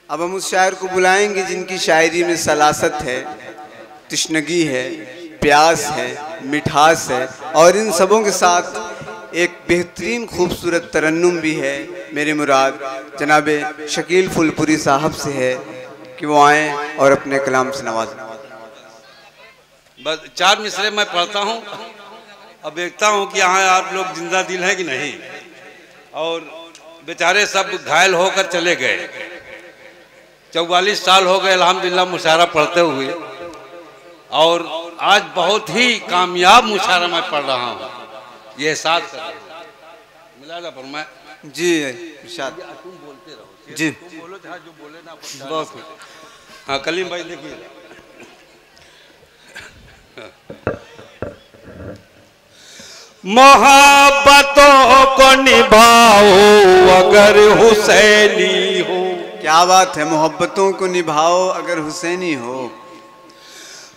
अब हम उस शायर को बुलाएंगे जिनकी शायरी में सलासत है, तशनगी है, प्यास है, मिठास है और इन सबों के साथ एक बेहतरीन खूबसूरत तरन्नुम भी है। मेरी मुराद जनाब शकील फुलपुरी साहब से है कि वो आएँ और अपने कलाम से नवाजें। बस 4 मिसरे मैं पढ़ता हूँ। अब देखता हूँ कि यहाँ आप लोग जिंदा दिल हैं कि नहीं। और बेचारे सब घायल होकर चले गए। 44 साल हो गए अल्हम्दुलिल्लाह मुशायरा पढ़ते हुए और आज बहुत ही कामयाब मुशायरा मैं पढ़ रहा हूँ। ये एहसास कर रहा हूँ। मिला फरमाए जी इरशाद। तुम बोलते रहो जी तुम बोलो चाहे जो बोले ना बहुत कुछ। हाँ कलीम भाई देखिए। मोहब्बतों को निभाओ अगर हुसैनी हो। क्या बात है, मोहब्बतों को निभाओ अगर हुसैनी हो।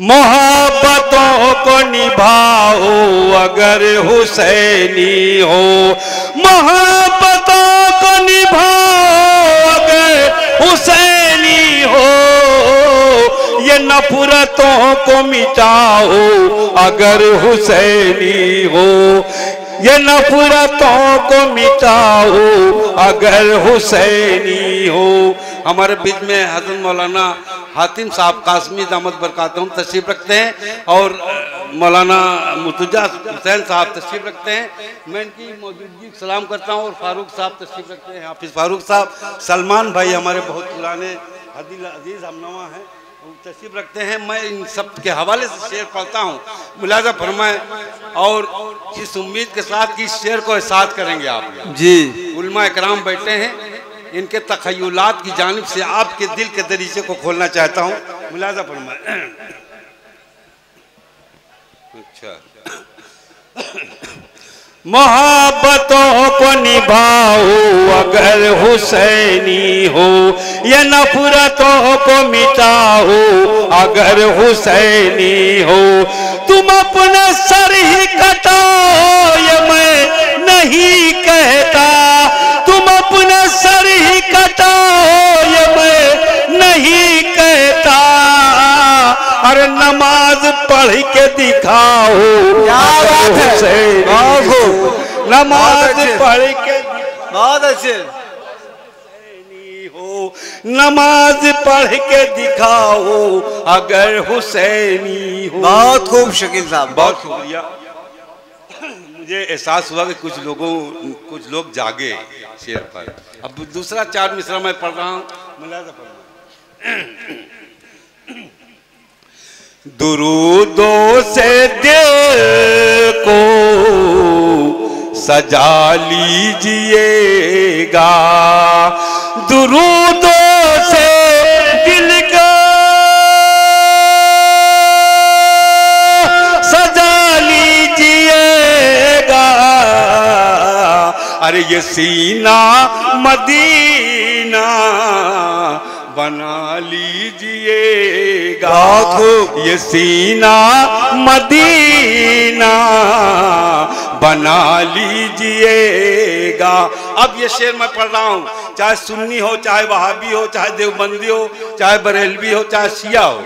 मोहब्बतों को निभाओ अगर हुसैनी हो। मोहब्बतों को निभाओ अगर हुसैनी हो। ये नफरतों को मिटाओ अगर हुसैनी हो। ये नफरतों को मिटाओ अगर हुसैनी हो। हमारे बीच में हज़रत मौलाना हातिम साहब कासमी दामद बरकातहूम तशरीफ रखते हैं और मौलाना मुर्तजा हुसैन साहब तशरीफ रखते हैं। मैं इनकी मौजूदगी सलाम करता हूँ और फारूक साहब तशरीफ रखते हैं, हाफिज़ फारूक साहब। सलमान भाई हमारे बहुत पुराने अजीज़ हमनवा हैं, तशरीफ रखते हैं। मैं इन सब के हवाले से शेर पढ़ता हूँ, मुलाज़ा फरमाएं और इस उम्मीद के साथ कि इस शेर को एहसास करेंगे आप जी। उलमा इकराम बैठे हैं, इनके तखय्युलात की जानिब से आपके दिल के दरीचे को खोलना चाहता हूँ, मुलाज़ा फरमाएं। अच्छा मोहब्बतों को निभाओ अगर हुसैनी हो। ये नफरतों को मिटाओ अगर हुसैनी हो। तुम अपना सर ही कटाओ ये मैं नहीं कहता। तुम अपना सर ही कटाओ ये मैं नहीं कहता। अरे नमाज पढ़ के दिखाओ हुसैनी हो। नमाज पढ़ के बहुत अच्छे हो। नमाज पढ़ के दिखाओ अगर हुसैनी हो। बहुत खूब शकील साहब, बहुत शुक्रिया। मुझे एहसास हुआ कि कुछ लोग जागे शेर पर। अब दूसरा 4 मिसरा मैं पढ़ रहा हूँ, मुलाज़ा फरमाएं। दुरूदों से दिल को सजा लीजिएगा। दुरूदों से दिल को सजा लीजिएगा। अरे ये सीना मदीना बना लीजिएगा। ये सीना मदीना बना लीजिएगा। अब ये शेर मैं पढ़ रहा हूँ, चाहे सुन्नी हो, चाहे वहाबी हो, चाहे देवबंदी हो, चाहे बरेलवी हो, चाहे शिया हो,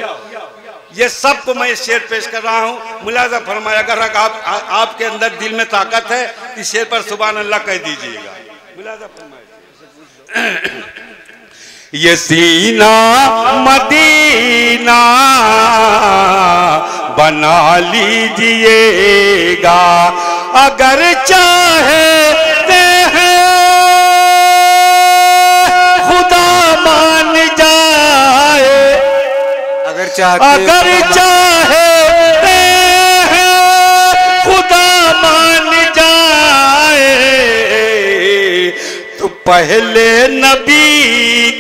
ये सबको मैं शेर पेश कर रहा हूँ। मुलाज़ा फरमाया अगर आपके अंदर दिल में ताकत है इस शेर पर सुभान अल्लाह कह दीजिएगा। मुलाज़ा फरमाया। ये सीना मदीना बना लीजिएगा। अगर चाहते हैं खुदा मान जाए। अगर चाहते हैं खुदा मान जाए तो पहले नबी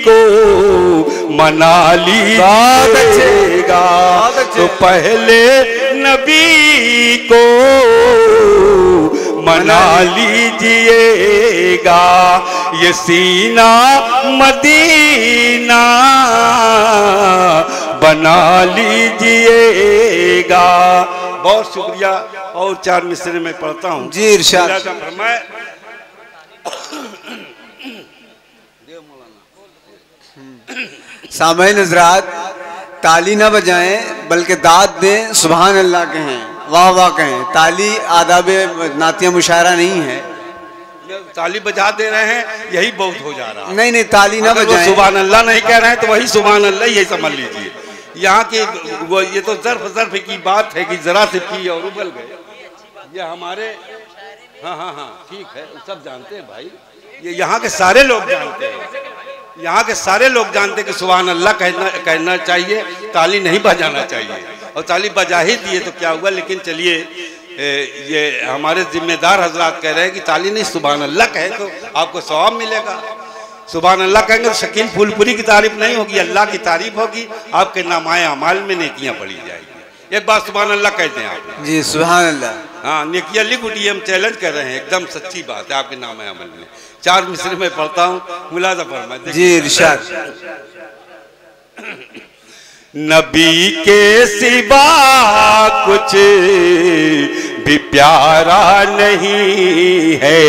को मना लीजिएगा। तो पहले नबी को मना लीजिएगा। ये सीना मदीना बना लीजिएगा। बहुत शुक्रिया। और 4 मिसरे में पढ़ता हूँ जी इरशाद। फरमाए सामईन हज़रात, ताली ना बजाएं बल्कि दाद दें, सुभान अल्लाह कहें, वाह वाह कहें। ताली आदाब नातिया मुशायरा नहीं है। ताली बजा दे रहे हैं, यही बहुत हो जा रहा है। नहीं नहीं, ताली ना बजाएं। सुभान अल्लाह नहीं कह रहे हैं तो वही सुभान अल्लाह यही समझ लीजिए। यहाँ की वो ये तो ज़र्फ की बात है कि जरा से की और उबल गए। ये हमारे हाँ ठीक है, सब जानते हैं भाई, ये यहाँ के सारे लोग जानते हैं, यहाँ के सारे लोग जानते हैं कि सुभान अल्लाह कहना चाहिए, ताली नहीं बजाना चाहिए। और ताली बजा ही दिए तो क्या हुआ। लेकिन चलिए, ये हमारे जिम्मेदार हजरात कह रहे हैं कि ताली नहीं, सुभान अल्लाह कहे तो आपको सवाब मिलेगा। सुभान अल्लाह कहेंगे तो शकील फूलपुरी की तारीफ नहीं होगी, अल्लाह की तारीफ होगी, आपके नामाए अमाल में नेकियां पड़ी जाएगी। एक बार सुभान अल्लाह कहते हैं आप जी, सुभान अल्लाह। हाँ, नेकियां लिख उठिए, हम चैलेंज कर रहे हैं, एकदम सच्ची बात है आपके नामाए अमल में। 4 मिसरे में पढ़ता हूँ, मुलाजा फरमाइए जी इरशाद। नबी के सिवा कुछ भी प्यारा नहीं है,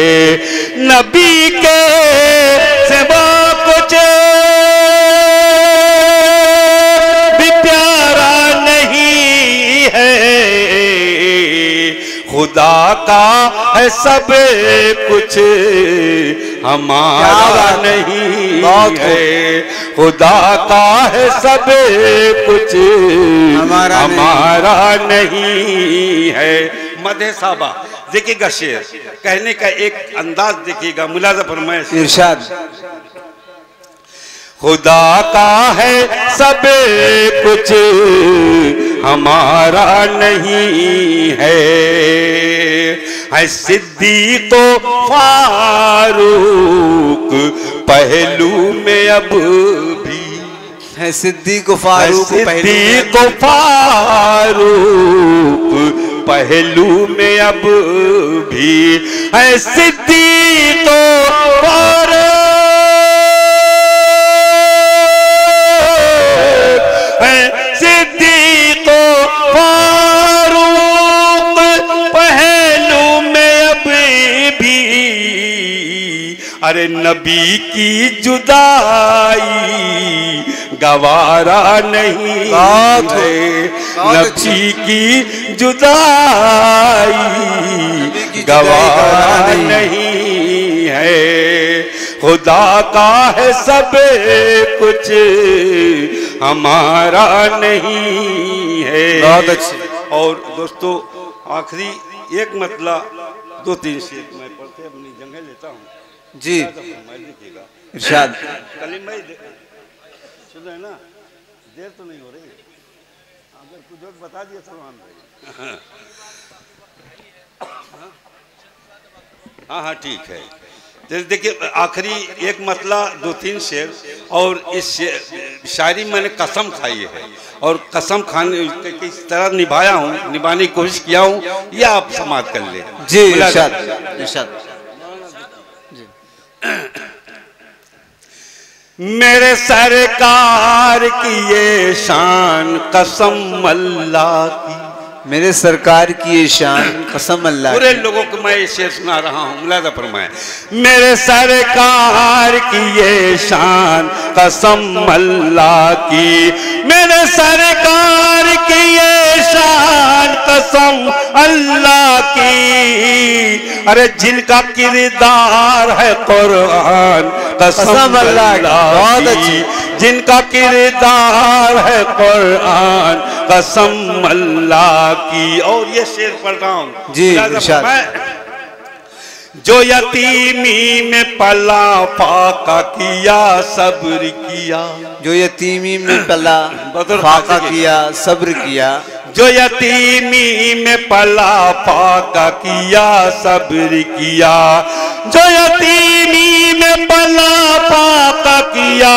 नबी के सिवा कुछ भी प्यारा नहीं है, खुदा का है सब कुछ हमारा नहीं है, खुदा का है सब कुछ हमारा नहीं है। मदह साहबा देखिएगा, शेर कहने का एक अंदाज देखिएगा, मुलाजा फरमाए इरशाद। खुदा का है सब कुछ हमारा नहीं है, सिद्दीक़ फारूक पहलू में अब भी है, सिद्दीक़ फारूक पहलू में अब भी है, सिद्दीक़ फारूक है, सिद्दीक़ फारूक पहलू में अब भी। अरे नबी की जुदाई गवारा नहीं है, नबी की जुदाई गवारा नहीं है, खुदा का है सब कुछ हमारा नहीं है। बहुत अच्छे। और दोस्तों, आखिरी एक मतला 2-3 शेर मैं पढ़ते अपनी जगह लेता हूँ जी इरशाद। कलीम भाई सुन रहे ना, देर तो नहीं हो रही, अगर कुछ और बता दिया सलमान भाई। हाँ ठीक है। देखिए, आखिरी एक मतला 2-3 शेर, और इस शायरी मैंने कसम खाई है और कसम खाने किस तरह निभाया हूँ, निभाने की कोशिश किया हूँ, यह आप समाप्त कर ले। जी इरशाद इरशाद। मेरे सरकार की ये शान कसम अल्लाह की, मेरे सरकार की ये शान कसम अल्लाह। पूरे लोगों को मैं ये शेर सुना रहा हूँ, मुलाजा फरमाएं। मेरे सरकार की ये शान कसम अल्लाह की, मेरे सरकार की ये शान कसम अल्लाह की। अरे जिनका किरदार है कुरान कसम अल्लाह की, जिनका किरदार है कुरान कसम अल्लाह की। और ये शेर पढ़ रहा हूँ जी इरशाद। जो यतीमी में पला फाका किया सब्र किया, जो यतीमी में पला फाका किया सब्र किया, जो यतीमी में पला फाका किया सब्र किया, जो यतीमी में पला फाका किया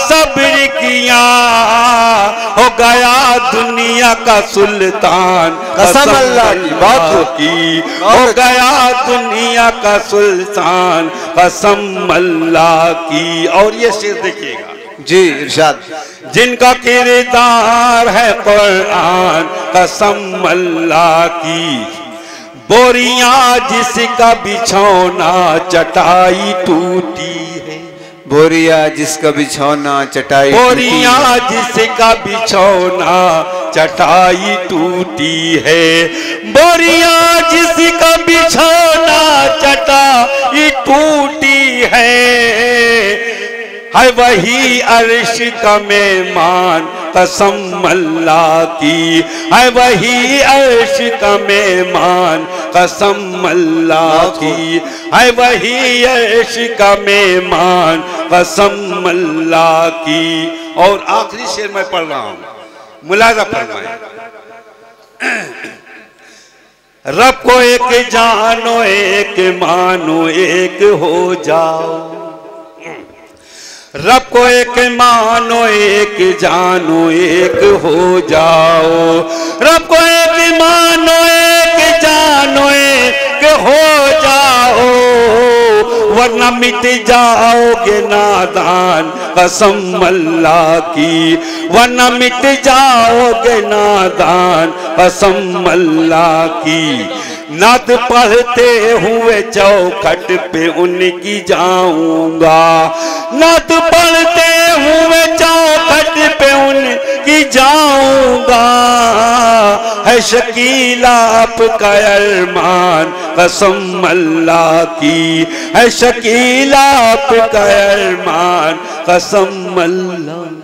सब्र किया, हो गया दुनिया का सुल्तान कसम अल्लाह की। बात की, हो गया दुनिया का सुल्तान कसम अल्लाह की। और ये शेर देखिएगा जी इरशाद। जिनका किरदार है कुरान कसम अल्लाह की, बोरियां जिसका बिछौना चटाई टूटी है, बोरिया जिसका बिछौना चटाई बोरिया जिसका बिछौना चटाई टूटी है, बोरिया जिसका बिछौना चटाई टूटी है वही अर्श का मेहमान कसम अल्लाह की, है वही अर्श का मेहमान कसम अल्लाह की, है वही अर्श का मेहमान कसम अल्लाह की। और आखिरी शेर मैं पढ़ रहा हूं, मुलाजा फरमाए। रब को एक जानो एक मानो एक हो जाओ, रब को एक मानो एक जानो एक हो जाओ, रब को एक मानो एक जानो एक हो जाओ, वरना मिट जाओगे नादान कसम अल्लाह की, वरना मिट जाओगे नादान कसम अल्लाह की। नात पढ़ते हुए चौखट पे उनकी जाऊंगा, नात पढ़ते हुए चौखट पे उनकी जाऊंगा, है शकील आपका अरमान कसम अल्लाह की, है शकील आपका अरमान कसम अल्लाह।